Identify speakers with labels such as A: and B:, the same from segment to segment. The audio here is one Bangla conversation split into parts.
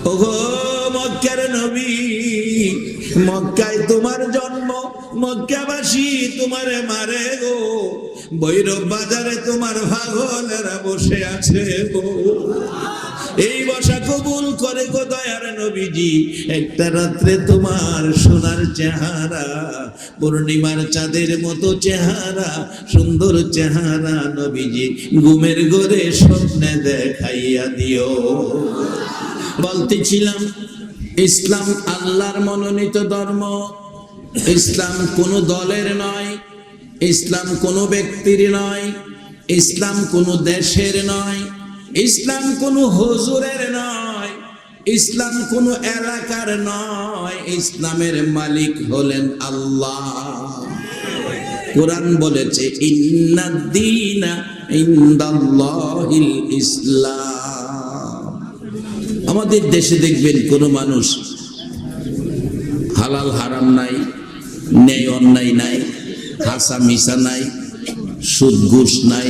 A: ওগো মক্কার নবী, মক্কায় তোমার জন্ম, মক্কাবাসী তোমারে মারে গো, ভৈরব বাজারে তোমার পাগলেরা বসে আছে গো। এই বসা কবুল করে গো দয়ার নবীজি, একটা রাত্রে তোমার সোনার চেহারা, পূর্ণিমার চাঁদের মতো চেহারা, সুন্দর চেহারা নবীজি ঘুমের ঘরে স্বপ্নে দেখাইয়া দিও। বলতেছিলাম ইসলাম আল্লাহর মনোনীত ধর্ম। ইসলাম কোন দলের নয়, ইসলাম কোন ব্যক্তির নয়, ইসলাম কোন দেশের নয়, ইসলাম কোন হুজুরের নয়, ইসলাম কোন এলাকার নয়। ইসলামের মালিক হলেন আল্লাহ। কোরআন বলেছে ইন্নাদ-দীনা ইনদাল্লাহিল ইসলাম। আমাদের দেশে দেখবেন কোন মানুষ হালাল হারাম নাই, ন্যায় অন্যায় নাই, হাসা মিশা নাই, সুদ ঘুষ নাই,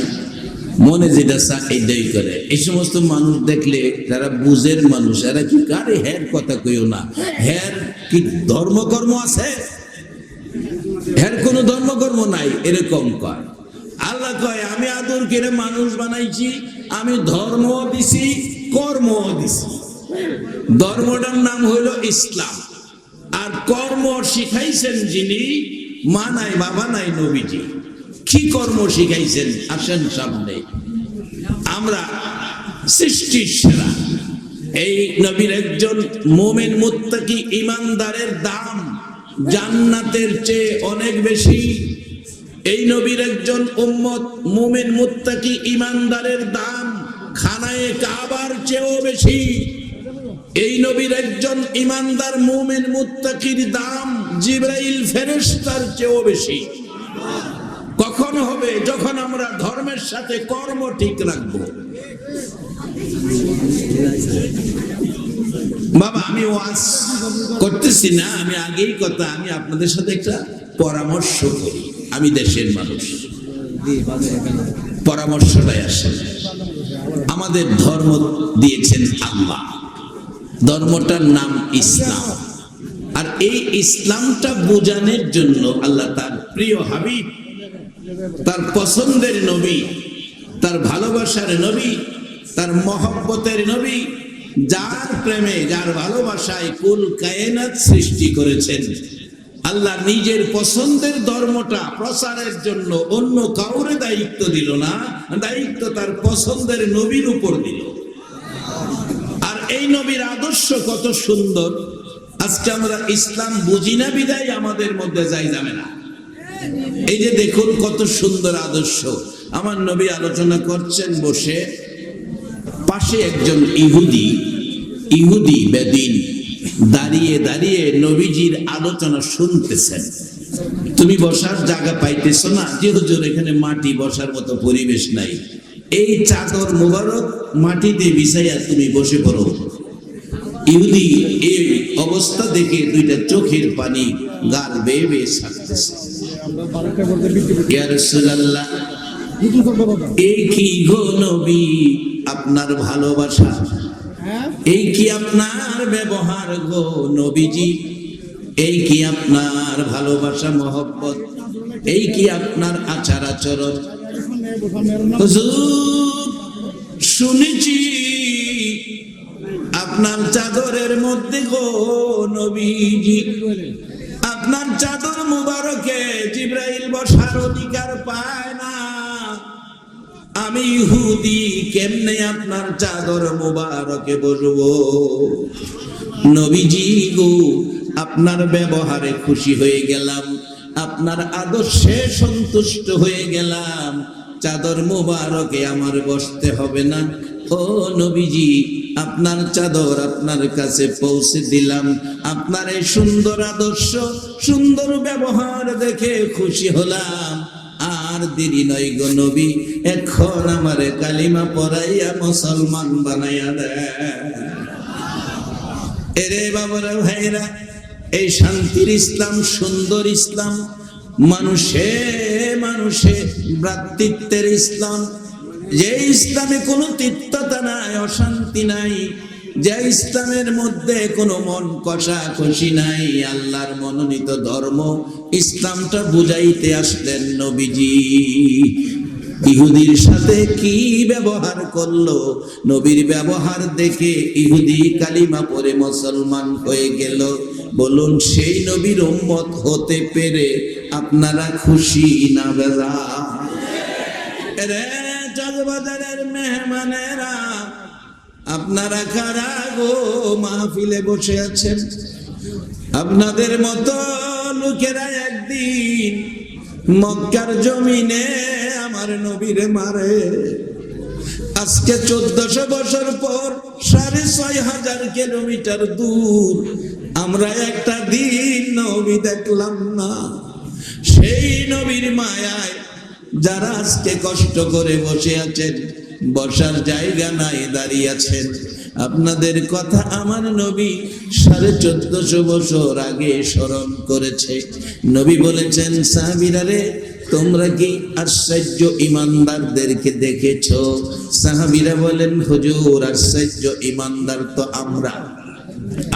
A: মনে যেটা চাকরি করে। এই সমস্ত মানুষ দেখলে যারা বুঝের মানুষ, এরা কি কারে হের কথা কইও না, হের কি ধর্মকর্ম আছে? হের কোনো ধর্মকর্ম নাই, এরকম কয়। আল্লাহ কয় আমি আদর করে মানুষ বানাইছি, আমি ধর্ম দিছি, কর্ম দিছি। ধর্মটার নাম হইল ইসলাম, আর কর্ম শিখাইছেন যিনি, মা নাই বাবা নাই নবীজি। কি কর্ম শিখাইছেন? আসেন সামনে। আমরা সৃষ্টির সেরা এই নবীর একজন মুমিন মুত্তাকি ইমানদারের দাম জান্নাতের চেয়ে অনেক বেশি। এই নবীর একজন উম্মত মুমিন মুত্তাকি ইমানদারের দাম খানায়ে কাবার চেয়েও বেশি। এই নবীর একজন ইমানদার মুমিন মুত্তাকির দাম জিবরাইল ফেরেশতার চেয়েও বেশি। কখন হবে? যখন আমরা ধর্মের সাথে কর্ম ঠিক রাখবো। বাবা আমি ওয়াজ করতেছি না, আমি আগেই কথা, আমি আপনাদের সাথে একটা পরামর্শ করি। আমি দেশের মানুষ, পরামর্শটাই আসে। আমাদের ধর্ম দিয়েছেন আল্লাহ, ধর্মটার নাম ইসলাম। আর এই ইসলামটা বোঝানোর জন্য আল্লাহ তার প্রিয় হাবিব, তার পছন্দের নবী, তার ভালোবাসার নবী, তার মহব্বতের নবী, যার প্রেমে যার ভালোবাসায় কুল কায়নাত সৃষ্টি করেছেন, আল্লাহ নিজের পছন্দের ধর্মটা প্রচারের জন্য অন্য কাউরে দায়িত্ব দিল না, দায়িত্ব তার পছন্দের নবীর উপর দিল। আর এই নবীর আদর্শ কত সুন্দর। আজকে আমরা ইসলাম বুঝি না বিদায় আমাদের মধ্যে যাই যাবে না। এই যে দেখুন কত সুন্দর আদর্শ। আমার নবী আলোচনা করছেন বসে, পাশে একজন ইহুদি বেদিন দাঁড়িয়ে দাঁড়িয়ে নবীজির আলোচনা শুনতেছেন। তুমি বসার জায়গা পাইতেছ না, যে হুজুর এখানে মাটি বসার মতো পরিবেশ নাই, এই চাদর মোবারক মাটিতে বিছাইয়া তুমি বসে পড়ো। ইহুদি এই অবস্থা দেখে দুইটা চোখের পানি গাল বেয়ে বেয়ে ছাড়তেছে। ইয়া রাসূলুল্লাহ, এই কি গো নবী আপনার ভালোবাসা, এই কি আপনার ব্যবহার গো নবীজি, এই কি আপনার ভালোবাসা মহব্বত, এই কি আপনার আচার আচরণ? হুজুর শুনেছি আপনার চাদরের মধ্যে গো নবীজি, আপনার চাদর মুবারকে জিবরাইল বসার অধিকার পায় না। আমি ইহুদি, কেমনে আপনার চাদর মুবারকে বসবো? নবীজি গো, আপনার ব্যবহারে খুশি হয়ে গেলাম, আপনার আদর্শে সন্তুষ্ট হয়ে গেলাম, চাদর মুবারকে আমার বসতে হবে না। ও নবীজি, আপনার চাদর আপনার কাছে পৌঁছে দিলাম, আপনার এই সুন্দর আদর্শ সুন্দর ব্যবহার দেখে খুশি হলাম। আর দেরি নয় গো নবী, এখন আমারে কালিমা পড়াইয়া মুসলমান বানাইয়া দেয়। এরে বাবারা ভাইরা, এই শান্তির ইসলাম, সুন্দর ইসলাম, মানুষে মানুষে ভ্রাতৃত্বের ইসলাম, যে ইসলামে কোনো তিক্ততা নাই, অশান্তি নাই, যে ইসলামের মধ্যে কোনো মন কষাকষি নাই, আল্লাহর মনোনীত ধর্ম ইসলামটা বুঝাইতে আসলেন নবীজি। ইহুদির সাথে কি ব্যবহার করলো, নবীর ব্যবহার দেখে ইহুদি কালিমা পড়ে মুসলমান হয়ে গেল। বলুন, সেই নবীর উম্মত হতে পেরে আপনারা খুশি না বেজার? রে চাঁদবাজারের মেহমানেরা, আপনারা কারা গো মাহফিলে বসে আছেন? আপনাদের মতো লোকেরা একদিন মক্কার জমিনে আমার নবীরে মারে। আজকে 1400 বছর পর 6500 কিলোমিটার দূর আমরা একটা দিন নবী দেখলাম না। সেই নবীর মায়ায় যারা আজকে কষ্ট করে বসে আছেন, বসার জায়গা নাই, দাঁড়িয়ে আছেন, আপনাদের কথা আমার নবী 1450 বছর আগে স্মরণ করেছে। নবী বলেছেন, সাহাবীরা রে, তোমরা কি আশ্চর্য ইমানদারদেরকে দেখেছো? সাহাবীরা বলেন, হুজুর, আশ্চর্য ইমানদার তো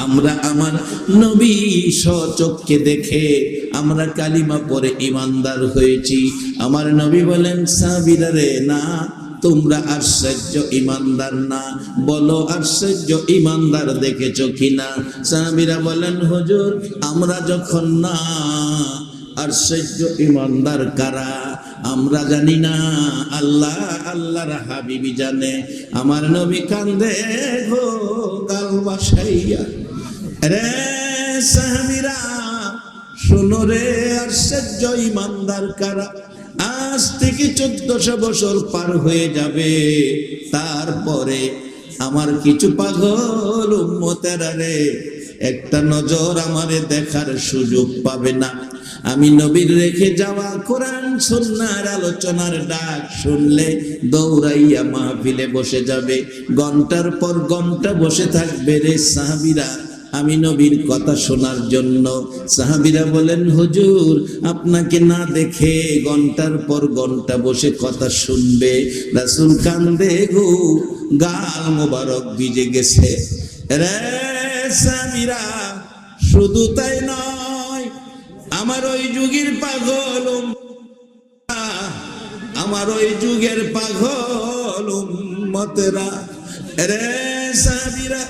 A: আমরা আমার নবী স্বচক্ষে দেখে আমরা কালিমা পড়ে ইমানদার হয়েছি। আমার নবী বলেন, সাহাবীরা রে, না, তোমরা আশ্চর্য ইমানদার না, বলো আশ্চর্য ইমানদার দেখেছো কিনা? সাহাবীরা বলেন, হুজুর, আমরা যখন না, আশ্চর্য ইমানদার কারা আমরা জানি না, আল্লাহ আল্লাহর হাবিবি জানে। আমার নবী কান্দে গো গাল বাসাইয়া। রে সাহাবীরা, শোনো রে, আশ্চর্য ইমানদার কারা? আজ থেকে 1400 বছর পার হয়ে যাবে, তারপরে আমার কিছু পাগল উম্মতেরা রে একটা নজর আমারে দেখার সুযোগ পাবে না। আমি নবীর রেখে যাওয়া কোরআন সুন্নাহর আলোচনার ডাক শুনলে দৌড়াইয়া মাহফিলে বসে যাবে, ঘন্টার পর ঘন্টা বসে থাকবে রে সাহাবীরা আমি নবীর কথা শোনার জন্য। সাহাবীরা বলেন, হুজুর, আপনাকে না দেখে ঘন্টার পর ঘন্টা বসে কথা শুনবে। রাসূল কান্দে গো, গাল মোবারক ভিজে গেছে। রে সাহাবীরা, শুধু তাই নয়, আমার ওই যুগের পাগল, আমার ওই যুগের পাগল উম্মতেরা, রে সাহাবীরা,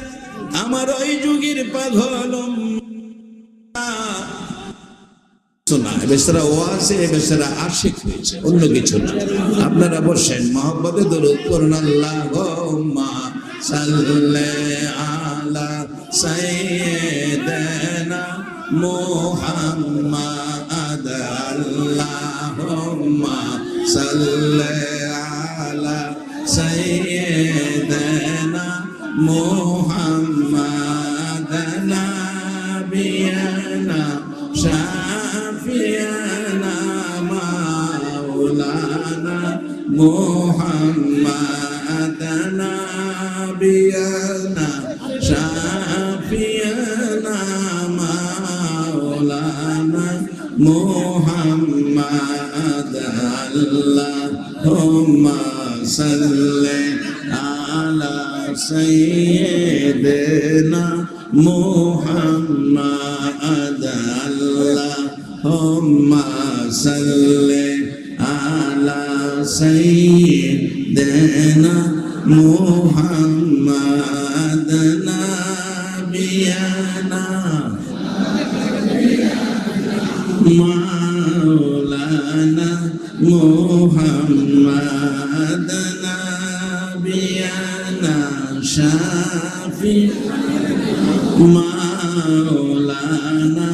A: আমার ওই যুগের পাগল শোনা, বেচারা ওয়াজে বেচারা আশিক হয়েছে, অন্য কিছু না। আপনারা বসেন, মহব্বতে দরুদ পড়ুন। আল্লাহুম্মা সাল্লি আলা সাইয়্যিদিনা মুহাম্মাদ, আল্লাহুম্মা সাল্লি আলা সাইয়্যিদিনা মুহাম্মাদ, নাবিয়ানা শাফিয়ানা মাওলানা মুহাম্মাদ, নাবিয়ানা শাফিয়ানা মাওলানা মুহাম্মাদ, আল্লাহুম্মা সাল্লি আলা সাইয়্যিদিনা মুহাম্মাদ, আল্লাহুম্মা সাল্লি আলা সাইয়্যিদিনা মুহাম্মাদ, নাবিয়ানা মাওলানা মুহাম্মাদ, নাবিয়ানা শাফি মাওলানা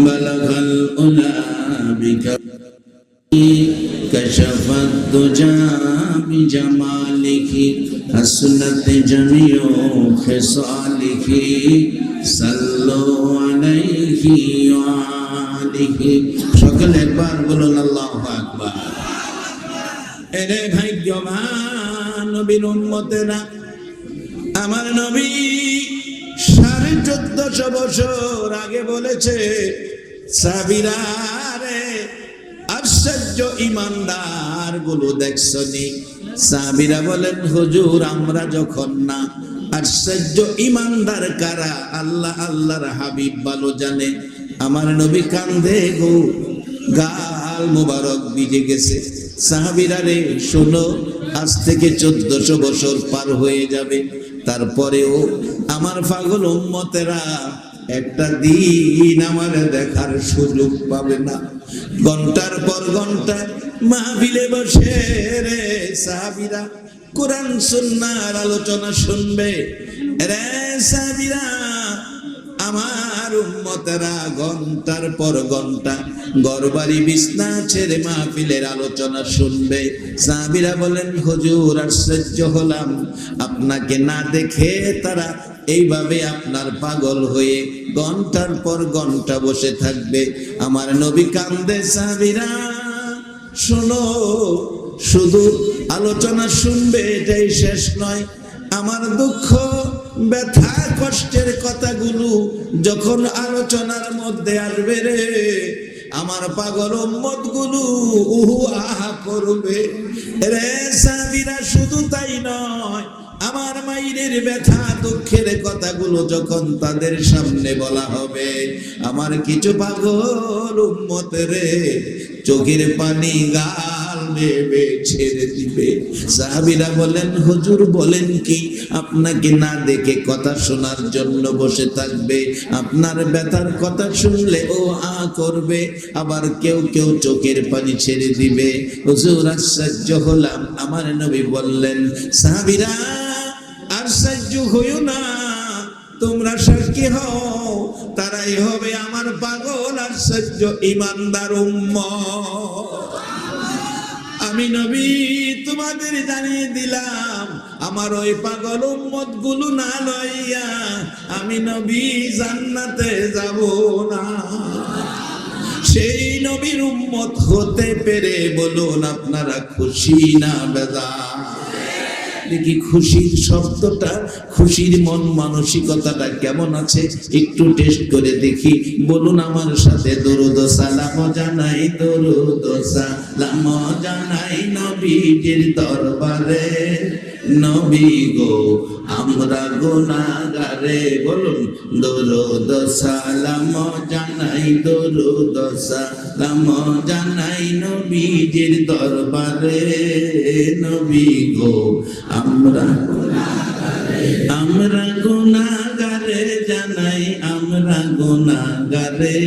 A: বালাগাল উলা বিকা কশফাত দুজা বিজামালিহি হাসনাত জামিউ খিসালিহি সাল্লু আলাইহি ওয়া আলিহি। সকলে একবার বলুন আল্লাহু আকবার। এরে ভাগ্যবান নবীর উম্মতেরা, আমার নবী 1450 বছর আগে বলেছে, সাহাবীরা রে, আশ্চর্য ইমানদার গুলো দেখছনি? সাহাবীরা বলেন, হুজুর, আমরা যখন না, আশ্চর্য ইমানদার কারা, আল্লাহ আল্লাহর হাবিব ভালো জানে। আমার নবী কান্দে গো, গাল মুবারক ভিজে গেছে। সাহাবীরা রে শোনো, আজ থেকে 1400 বছর পার হয়ে যাবে, তারপরেও আমার পাগল উম্মতেরা একটা দিন আমার দেখার সুযোগ পাবে না। ঘন্টার পর ঘন্টা মাহফিলে বসে রে সাহাবীরা কোরআন সুন্নাহর আলোচনা শুনবে। রে সাহাবীরা, আমার উম্মতেরা ঘন্টার পর ঘন্টা ঘরবাড়ি বিছনা ছেড়ে মাহফিলের আলোচনা শুনবে। সাহাবীরা বলেন, হুজুর আশ্চর্য হলাম, আপনাকে না দেখে তারা এইভাবে আপনার পাগল হয়ে ঘন্টার পর ঘন্টা বসে থাকবে। আমার নবী কান্দে। সাহাবীরা শোনো, শুধু আলোচনা শুনবে এটাই শেষ নয়, আমার দুঃখ ব্যথা কষ্টের কথাগুলো যখন আলোচনার মধ্যে আসবে রে, আমার পাগল উম্মত গুলো উহু আহা করবে রে সাহাবীরা। শুধু তাই নয়, আমার মায়ের ব্যথা দুঃখের কথাগুলো যখন তাদের সামনে বলা হবে, আমার কিছু পাগল উম্মত রে চোখের পানি গাল বেয়ে ছেড়ে দিবে। সাহাবীরা বলেন, হুজুর বলেন কি? আপনাকে না দেখে কথা শোনার জন্য বসে থাকবে, আপনার ব্যথার কথা শুনলে ও আ করবে, আবার কেউ কেউ চোখের পানি ছেড়ে দিবে। হুজুর আশ্চর্য হলাম। আমার নবী বললেন, সাহাবীরা আশ্চর্য হইও না, তোমরা সাক্ষী হও, তারাই হবে আমার পাগল আশ্চর্য ইমানদার উম্মত। আমি নবী তোমাদের জানিয়ে দিলাম, আমার ওই পাগল উম্মত গুলো না লইয়া আমি নবী জান্নাতে যাব না। সেই নবীর উম্মত হতে পেরে বলুন আপনারা খুশি না বেজার? দেখি খুশির শব্দটা, খুশির মন মানসিকতাটা কেমন আছে একটু টেস্ট করে দেখি। বলুন আমার সাথে, দরুদ সালাম জানাই, দরুদ সালাম জানাই নবীজির দরবারে। নবী গো আমরা গুনাহগারে, বলুন দরুদ সালাম জানাই, দরুদ সালাম জানাই নবীজির দরবারে। নবী গো আমরা গুনাহগারে জানাই, আমরা গুনাহগারে,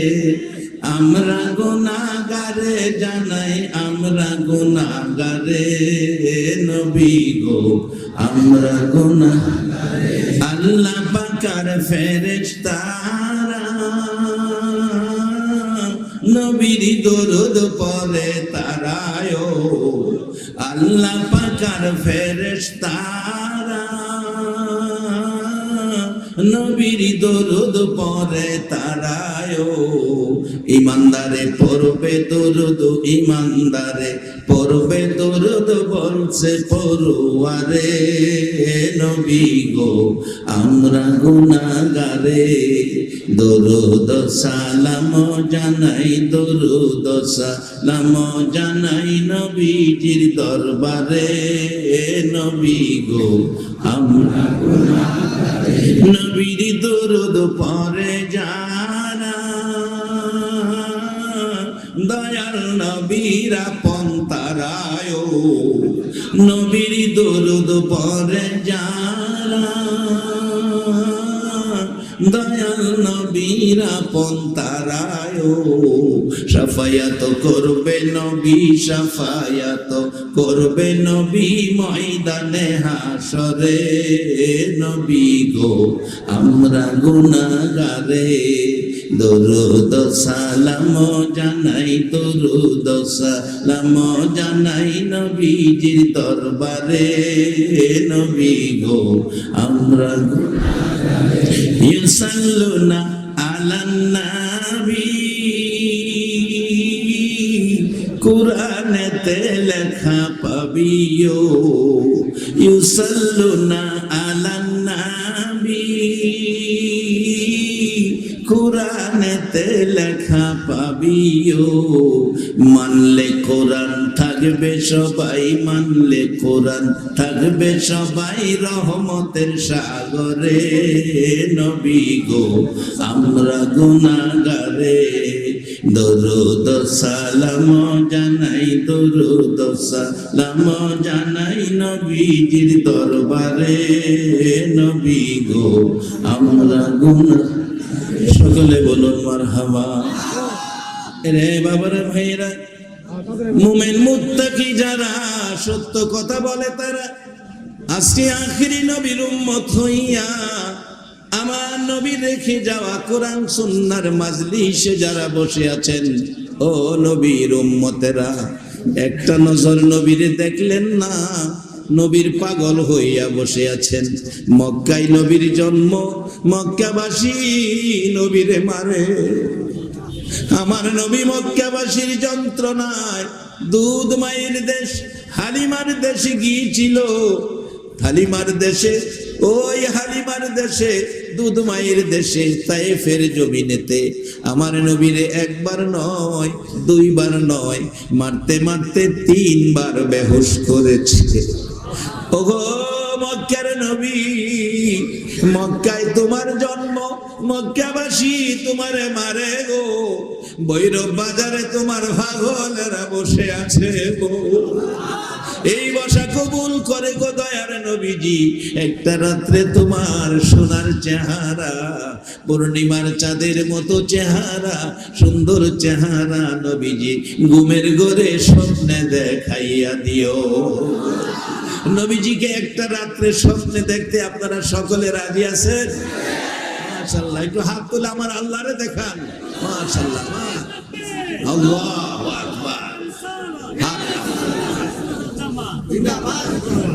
A: আমরা গুনাহগারে জানাই, আমরা গুনাহগারে। নবী গো আমরা গুনাহগারে। আল্লাহ পাকের ফেরেশতারা নবীর দরুদ পড়ে তারায়, আল্লাহ পাকের ফেরেশতারা নবীর দরুদ পড়ে তারায়। ইমানদারে পড়বে দরুদ, ইমানদারে পড়বে দরুদ বলছে পড়ুয়ারে। নবী গো আমরা গুনাহগারে, দরুদ সালাম জানাই, দরুদ সালাম জানাই নবীজির দরবারে। নবী গো আমরা গুনাহগারে। নবীর দরুদ পড়ে যারা দয়াল নবীর আপন তারায়, নবীর দরুদ পড়ে যারা দয়াল নবীর আপন তারায়। শাফায়াত করবে নবী, শাফায়াত করবে নবী ময়দানে হাসরে। নবী গো আমরা গুনাহগারে, দরুদ সালাম জানাই, দরুদ সালাম জানাই নবীজির দরবারে। নবী গো আমরা গুনাহগারে। ইউসাল্লুনা আলান নবী, কুরআনেতে লেখা পাবিও। ইউসাল্লুনা আলান নবী, কুরআনেতে লেখা পাবিও। মানলে কোরআন থাকবে থাকবে সবাই মানলে কোরআন, থাকবে সবাই রহমতের সাগরে। নবী গো আমরা গুনাহগারে, দরুদ সালাম জানাই, দরুদ সালাম জানাই নবীজির দরবারে। নবী গো আমরা গুনাহ, সকলে বলুন মারহাবা। রে বাবারে ভাইরা, মুমিন মুত্তাকি যারা, সত্য কথা বলে তারা, আজকে আখিরি নবীর উম্মত হইয়া আমার নবী রেখে যাওয়া কোরআন সুন্নাহর মাজলিসে যারা বসে আছেন, ও নবীর উম্মতেরা, একটা নজর নবীরে দেখলেন না? নবীর পাগল হইয়া বসে আছেন। মক্কায় নবীর জন্ম, মক্কাবাসী নবীরে মারে। আমার নবী মক্কাবাসীর যন্ত্রণায় দুধ মায়ের দেশ হালিমার দেশে গিয়েছিল। হালিমার দেশে, ওই হালিমার দেশে, দুধ মায়ের দেশে, তায়েফের জমিনেতে আমার নবীরে একবার নয়, দুইবার নয়, মারতে মারতে 3 বার বেহুশ করেছে। ওগো মক্কার নবী, মক্কায় তোমার জন্ম, মক্কাবাসী তোমারে মারে গো। ভৈরব বাজারে তোমার পাগলেরা বসে আছে গো। এই বসা কবুল করে গো দয়ার নবীজি। একটা রাত্রে তোমার সোনার চেহারা, পূর্ণিমার চাঁদের মতো চেহারা, সুন্দর চেহারা নবীজি ঘুমের ঘরে স্বপ্নে দেখাইয়া দিও। নবীজিকে একটা রাত্রে স্বপ্নে দেখতে আপনারা সকলে রাজি আছেন? মাশাআল্লাহ, একটু হাত তুলে আমার আল্লাহরে দেখান। মাশাআল্লাহ, আল্লাহু আকবার।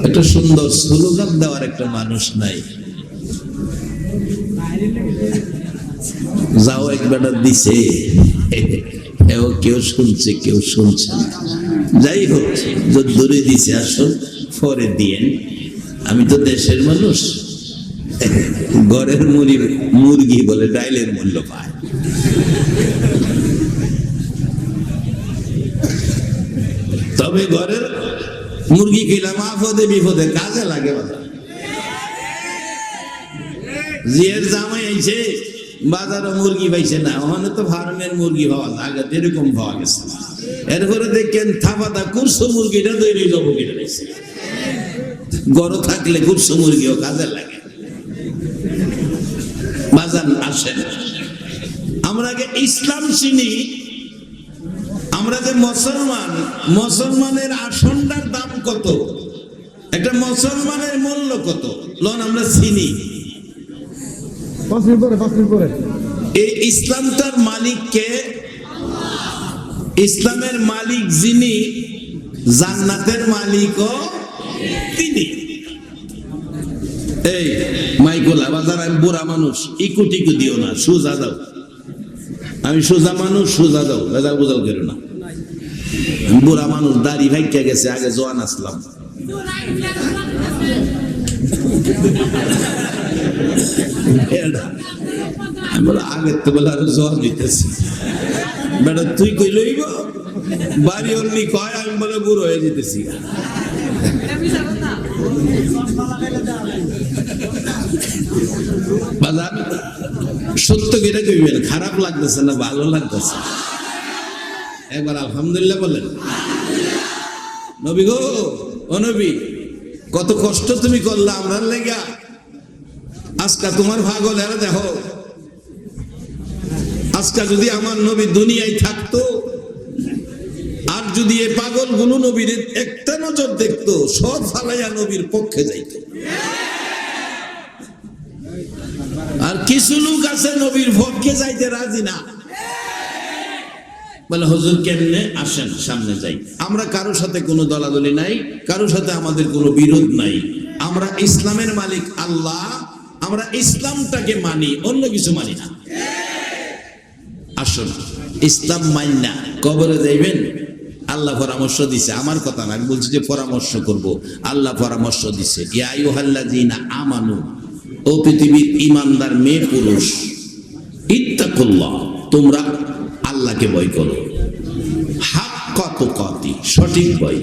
A: একটা সুন্দর স্লোগান দেওয়ার একটা মানুষ নাই। যাও একবার দিছে, কেউ শুনছে কেউ শুনছে। যাই হোক, দূরে দিছে, আসুন পরে দিয়েন। আমি তো দেশের মানুষ, ঘরের মুরগি বলে ডাইলের মূল্য পায়। তবে ঘরের মুরগি খেলাম আপদে বিপদে কাজে লাগে। জিয়ের জামাই আইছে, বাজারে মুরগি পাইছে না, ওখানে তো ফার্মের মুরগি পাওয়া যায়, আগে যেরকম পাওয়া গেছে। এরপরে দেখেন থাপাতা কুরসো মুরগিটা তৈরি যাবো কিনে নিয়েছে। গড় থাকলে কুরসো মুরগিও কাজে লাগে। বাজার আসেন, আমরা আগে ইসলাম চিনি। আমরা যে মুসলমান, মুসলমানের আসনটার দাম কত, একটা মুসলমানের মূল্য কত, লন আমরা চিনি। এই ইসলামটার মালিক কে? ইসলামের মালিক যিনি, জান্নাতের মালিকও তিনি। এই মাইকোলা বাজার, আমি বুড়া মানুষ, ইকু টিকু দিও না, সোজা দাও। আমি সোজা মানুষ, সোজা দাও, ভেজাল বুঝাল করো না। বুড়া মানুষ, দাড়ি ভাইকা গেছে, আগে জোয়ান আসলাম। আমি বলে আগে তো বলে আরো জোয়ান দিতেছি। বেটা তুই কই লইব, বাড়ি অন্যি কয়, আমি বলে বুড়ো হয়ে যেতেছি। বাজার সত্য কিটা কইবেন, খারাপ লাগতেছে না ভালো লাগতেছে? একবার আলহামদুলিল্লাহ বলেন। নবী গো, ও নবী, কত কষ্ট তুমি করলা আমরার লেগা। আজকা তোমার পাগল এরা দেখো, আজকা যদি আমার নবী দুনিয়ায় থাকতো, আর যদি এ পাগল গুলো নবীর একটা নজর দেখতো, সব ফালাইয়া নবীর পক্ষে যাইতো। আর কিছু লোক আছে নবীর পক্ষে যাইতে রাজি না, বলে হুজুর কেমনে, আসেন সামনে যাই। আমরা কারোর সাথে কোনো দলাদলি নাই, কারোর সাথে আমাদের কোনো বিরোধ নাই। আমরা ইসলামের মালিক আল্লাহ, আমরা ইসলামটাকে মানি, অন্য কিছু মানি না। আসুন, ইসলাম মানি না কবরে যাইবেন, আল্লাহ পরামর্শ দিছে, আমার কথা না, আমি বলছি যে পরামর্শ করব। আল্লাহ পরামর্শ দিছে, ইয়া আইয়ুহাল্লাযীনা আমানু, ও পৃথিবীর ইমানদার মেয়ে পুরুষ, ইত্তাকুল্লাহ, তোমরা আল্লাহকে ভয় করো, হাক্কা তুকাতি, পাপটি, সঠিক বই।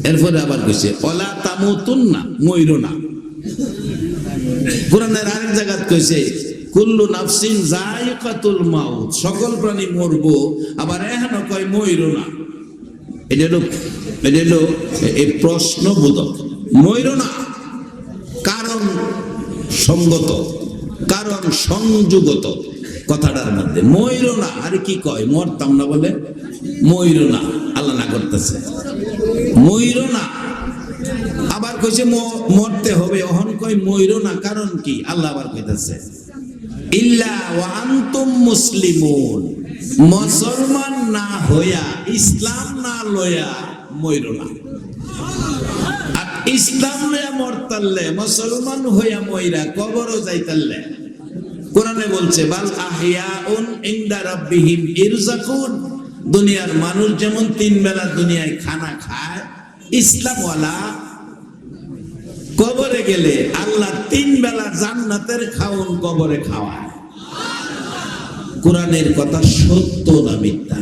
A: এরপরে আবার কইছে ওয়ালা তামুতুন্না, মইরো না। কোরআনের আরেক জায়গায় কইছে কুল্লু নাফসিন যায়িকাতুল মাউত, সকল প্রাণী মরবো। আবার এখানে কয় মইরো না। এটা হলো এই প্রশ্নবোধক। মইরো না কারণ সঙ্গত, কারণ সংযুগত কথাটার মধ্যে। মইরো না, আরে কি কয় মরতাম না বলে মইরো না, আল্লাহ না করতেছে মইরো না। আবার কইছে মরতে হবে, অহন কয় মইরো না, কারণ কি আল্লাহ আবার কইতেছে ইল্লা ওয়া আনতুম মুসলিমুন, মুসলমান না হইয়া, ইসলাম না লইয়া মইরো না। আর ইসলাম লইয়া মরতাল্লে, মুসলমান হইয়া মইরা কবরও যাইতাল্লে কোরআনে বলছে বাল আহইয়াউন ইনদা রাব্বিহিম ইরযাকুন। দুনিয়ার মানুষ যেমন 3 বেলা দুনিয়ায় খানা খায়, ইসলামওয়ালা কবরে গেলে আল্লাহ 3 বেলা জান্নাতের খাওন কবরে খাওয়ায়। কোরআনের কথা সত্য না মিথ্যা?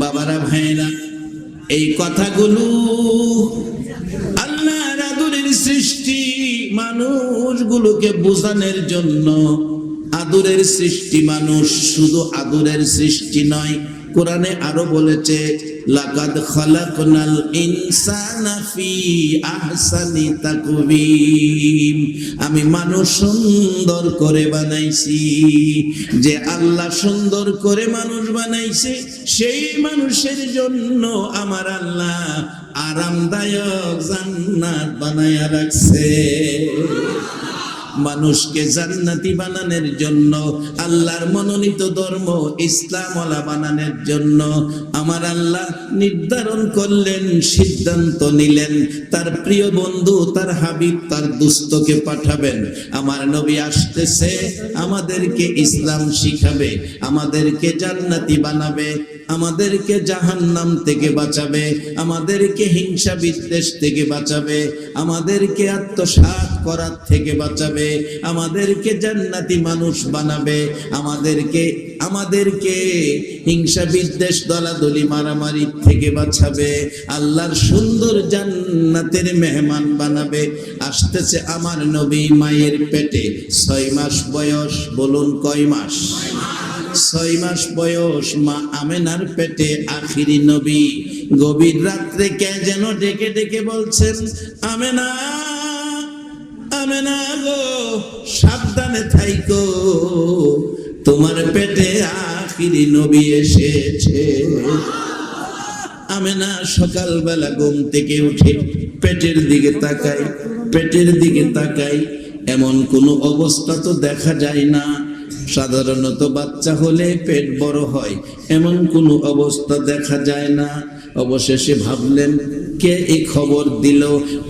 A: বাবারা ভাইরা, এই কথাগুলো আল্লাহর আদরের সৃষ্টি মানুষগুলোকে বোঝানোর জন্য। আদরের সৃষ্টি মানুষ, শুধু আদরের সৃষ্টি নয়, কোরআনে আরো বলেছে লাকাদ খালাকনাল ইনসানা ফি আহসানি তাকওয়িম, আমি মানুষ সুন্দর করে বানাইছি। যে আল্লাহ সুন্দর করে মানুষ বানাইছে, সেই মানুষের জন্য আমার আল্লাহ আরামদায়ক জান্নাত বানায়া রাখছে। মানুষকে জান্নাতি বানানোর জন্য, আল্লাহর মনোনীত ধর্ম ইসলামওয়ালা বানানোর জন্য আমার আল্লাহ নির্ধারণ করলেন, সিদ্ধান্ত নিলেন তার প্রিয় বন্ধু, তার হাবিব, তার দুস্থকে পাঠাবেন। আমার নবী আসতেছে, আমাদেরকে ইসলাম শিখাবে, আমাদেরকে জান্নাতি বানাবে, আমাদেরকে জাহান্নাম থেকে বাঁচাবে, আমাদেরকে হিংসা বিদ্বেষ থেকে বাঁচাবে, আমাদেরকে আত্মসাৎ করার থেকে বাঁচাবে, আমাদেরকে জান্নাতি মানুষ বানাবে, আমাদেরকে হিংসা বিদ্বেষ দলাদলি মারামারি থেকে বাঁচাবে, আল্লাহর সুন্দর জান্নাতের মেহমান বানাবে। আসতেছে আমার নবী মায়ের পেটে 6 মাস বয়স। বলুন কয় মাস? 6 মাস বয়স মা আমেনার পেটে আখিরি নবী। গভীর রাত্রে কে যেন ডেকে ডেকে বলছেন আমেনা, আমেনা গো সাবধানে থাইকো, তোমার পেটে আখিরি নবী এসেছে। আমেনা সকালবেলা ঘুম থেকে উঠে পেটের দিকে তাকাই, এমন কোনো অবস্থা তো দেখা যায় না। সাধারণত বাচ্চা হলে পেট বড় হয়, এমন কোনো অবস্থা দেখা যায় না। অবশেষে ভাবলেন কে এই খবর দিল।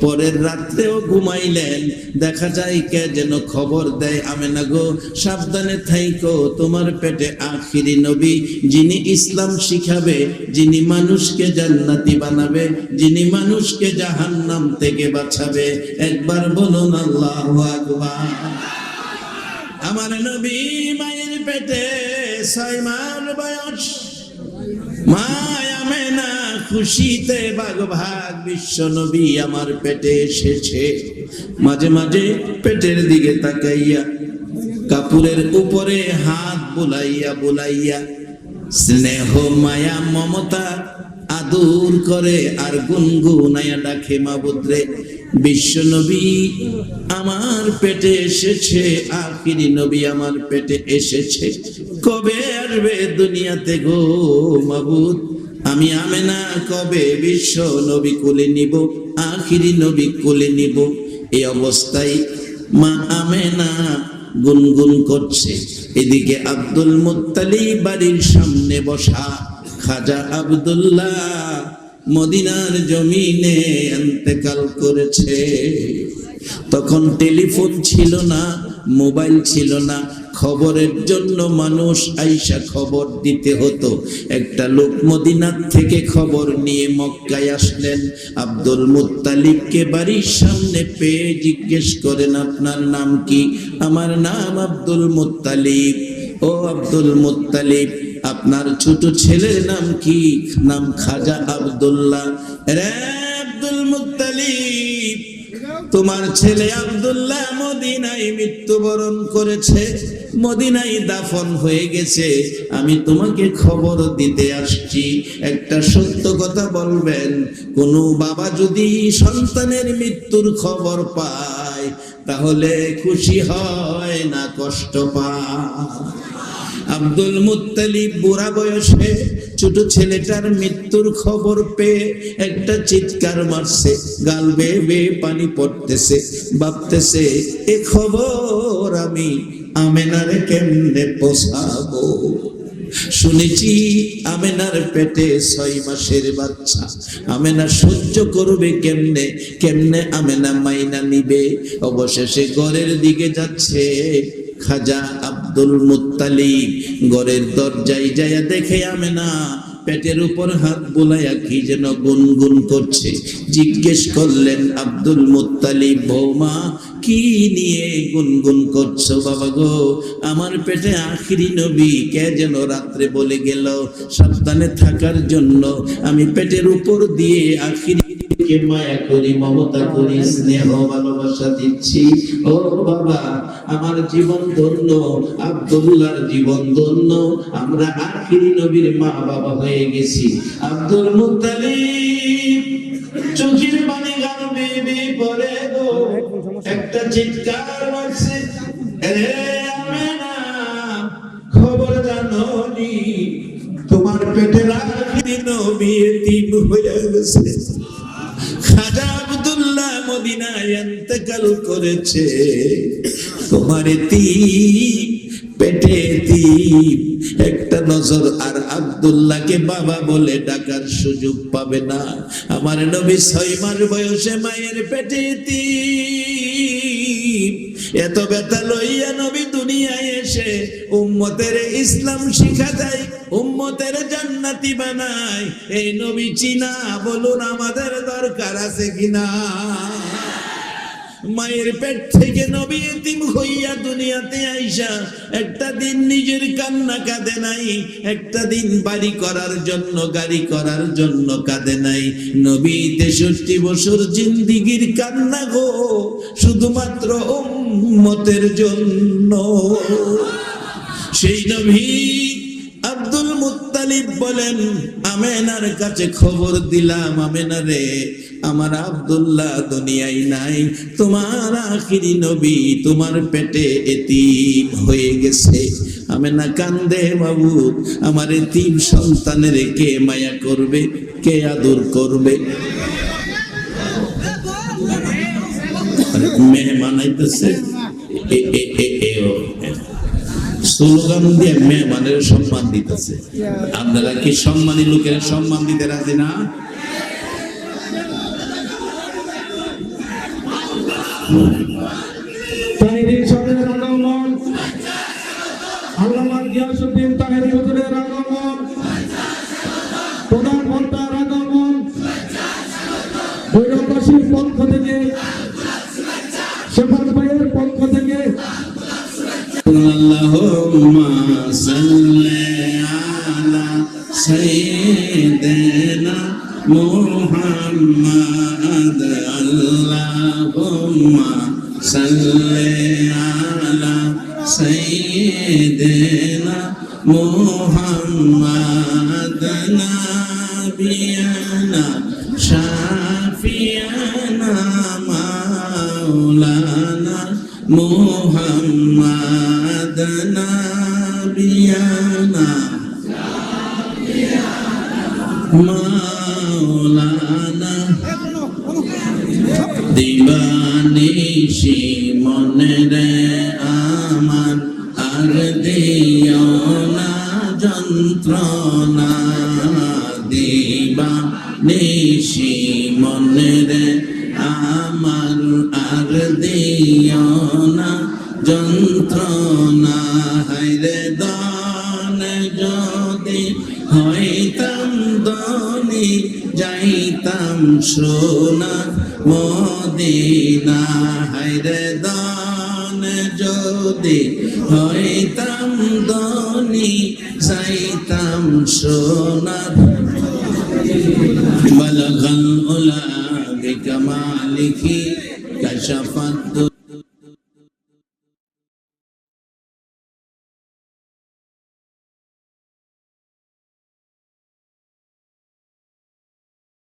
A: পরের রাত্রেও ঘুমাইলেন, দেখা যায় কে যেন খবর দেয় আমেনা গো সাবধানে থাইকো, তোমার পেটে আখিরি নবী, যিনি ইসলাম শিখাবে, যিনি মানুষকে জান্নাতি বানাবে, যিনি মানুষকে জাহান্নাম থেকে বাঁচাবে। একবার বলুন আল্লাহু আকবার। আমার নবী মায়ের পেটে 6 মাস বয়স, মা আমেনা খুশিতে ভাগ, বিশ্ব নবী আমার পেটে এসেছে। মাঝে মাঝে পেটের দিকে তাকাইয়া কাপড়ের উপরে হাত বুলাইয়া স্নেহ মায়া মমতা আদর করে আর গুনগুনাইয়া ডাকে মাবুদরে, বিশ্ব নবী আমার পেটে এসেছে, আখিরি নবী আমার পেটে এসেছে, কবে আসবে দুনিয়াতে গো মাবুদ? আমি আমেনা কবে বিশ্ব নবী কোলে নিব, আখিরি নবী কোলে নিব? এই অবস্থায় মা আমেনা গুনগুন করছে। এদিকে আব্দুল মুত্তালিব বাড়ির সামনে বসা। খাজা আব্দুল্লাহ মদিনার জমিনে ইন্তেকাল করেছে। তখন টেলিফোন ছিল না, মোবাইল ছিল না, খবরের জন্য মানুষ আইসা খবর দিতে হতো। একটা লোক মদিনার থেকে খবর নিয়ে মক্কায় আসলেন। আব্দুল মুত্তালিবকে বাড়ির সামনে পেয়ে জিজ্ঞেস করেন আপনার নাম কি? আমার নাম আব্দুল মুত্তালিব। ও আব্দুল মুত্তালিব, আপনার ছোট ছেলের নাম কি? নাম খাজা আব্দুল্লাহ। রে আব্দুল মুত্তালিব, তোমার ছেলে আব্দুল্লাহ মদিনায় মৃত্যুবরণ করেছে, মদিনায় দাফন হয়ে গেছে। আমি তোমাকে খবর দিতে আসছি। একটা সত্য কথা বলবেন, কোন বাবা যদি সন্তানের মৃত্যুর খবর পায় তাহলে খুশি হয় না কষ্ট পায়? আব্দুল মুত্তালিব বুড়া বয়সে ছোট ছেলেটার মৃত্যুর খবর পেয়ে একটা চিৎকার মারছে, গাল বেয়ে বেয়ে পানি পড়তেছে, ভাবতেছে এ খবর আমি আমেনারে কেমনে পোষাবো। শুনেছি আমেনার পেটে 6 মাসের বাচ্চা, আমেনা সহ্য করবে কেমনে, কেমনে আমেনা মাইনা নিবে। অবশেষে ঘরের দিকে যাচ্ছে খাজা আব্দুল মুত্তালিব। ঘরের দরজায় যায়া দেখে আমেনা পেটের উপর হাত বুলাইয়া কি যেন গুনগুন করছে। জিজ্ঞেস করলেন আব্দুল মুত্তালিব, বৌমা কি নিয়ে গুনগুন করছো? বাবা গো, আমার পেটে আখিরি নবী কে যেন রাত্রে বলে গেল সাবধানে থাকার জন্য। আমি পেটের উপর দিয়ে আখিরি মায়া করি, মমতা করি, স্নেহ ভালোবাসা দিচ্ছি। ও বাবা, আমার জীবন ধন্য, আব্দুল্লাহর জীবন ধন্য। আমরা আখিরি নবীর মা বাবা হয়ে গেছি। আব্দুল মুত্তালিব চোখের পানি গাল বেয়ে বেয়ে পড়ে গো, একটা চিৎকার মারছে, রে আমেনা, খবর জানোনি তোমার পেটের আখিরি নবী এতিম হয়ে গেছে। খাজা আব্দুল্লাহ মদিনায় ইন্তেকাল করেছে। তোমার এতিম, পেটে এতিম, একটা নজর আর আব্দুল্লাহকে বাবা বলে ডাকার সুযোগ পাবে না। আমার নবী 6 মাস বয়সে মায়ের পেটে এতিম। এত ব্যথা লইয়া নবী দুনিয়ায় এসে উম্মতের ইসলাম শিখা দেয়, উম্মতের জান্নাতি বানায়। এই নবী চিনা বলুন আমাদের দরকার আছে কিনা? মায়ের পেট থেকে নবী এতিম হইয়া দুনিয়াতে আইসা একটা দিন নিজের কান্না কাঁদে নাই, একটা দিন বাড়ি করার জন্য, গাড়ি করার জন্য কাঁদে নাই। নবী 63 বছর জিন্দিগির কান্না গো, শুধুমাত্র উম্মতের জন্য। সেই নবী আব্দুল মুত্তালিব বলেন, আমেনার কাছে খবর দিলাম, আমেনা রে, আমার আব্দুল্লাহ দুনিয়ায় নাই, তোমার আখিরি নবী তোমার পেটে এতিম হয়ে গেছে। আমেনা কান্দে, বাবু আমার এতিম সন্তানের কে মায়া করবে, কে আদর করবে? মেহমান আইতেছে, স্লোগান দিয়ে মেহমানের সম্মান দিতেছে। আপনারা কি সম্মানী লোকের সম্মান দিতে রাজি না?
B: তাহিরি সদরের আগমন, আল্লামা গিয়াসউদ্দিন তাহিরি হুজুরের আগমন, প্রধান ভন্তার আগমন, ভৈরববাসীর পক্ষ থেকে, শেফাত ভাইয়ের পক্ষ থেকে
A: আল্লাহুম্মা সাল্লি আলা সাইয়্যিদিনা মুহাম্মাদ। আল্লাহুম্মা সাল্লি আলা সাইয়্যিদিনা মুহাম্মাদ। নাবিয়ানা শাফিয়ানা মাওলানা মুহাম্মাদ। নাবিয়ানা মাওলানা। দিবানিশি মনে রে আমার, আর দিও না যন্ত্রণা। দিবানিশি মনে রে আমার, আর দিও না যন্ত্রণা। হায়রে দান যদি হইতাম ধনী, যাইতাম সোনা মদিনা। হায়রে দান যদি হইতাম ধনী চাইতাম সোনার বলগাল উলা বিকামালিহি কাশাফাত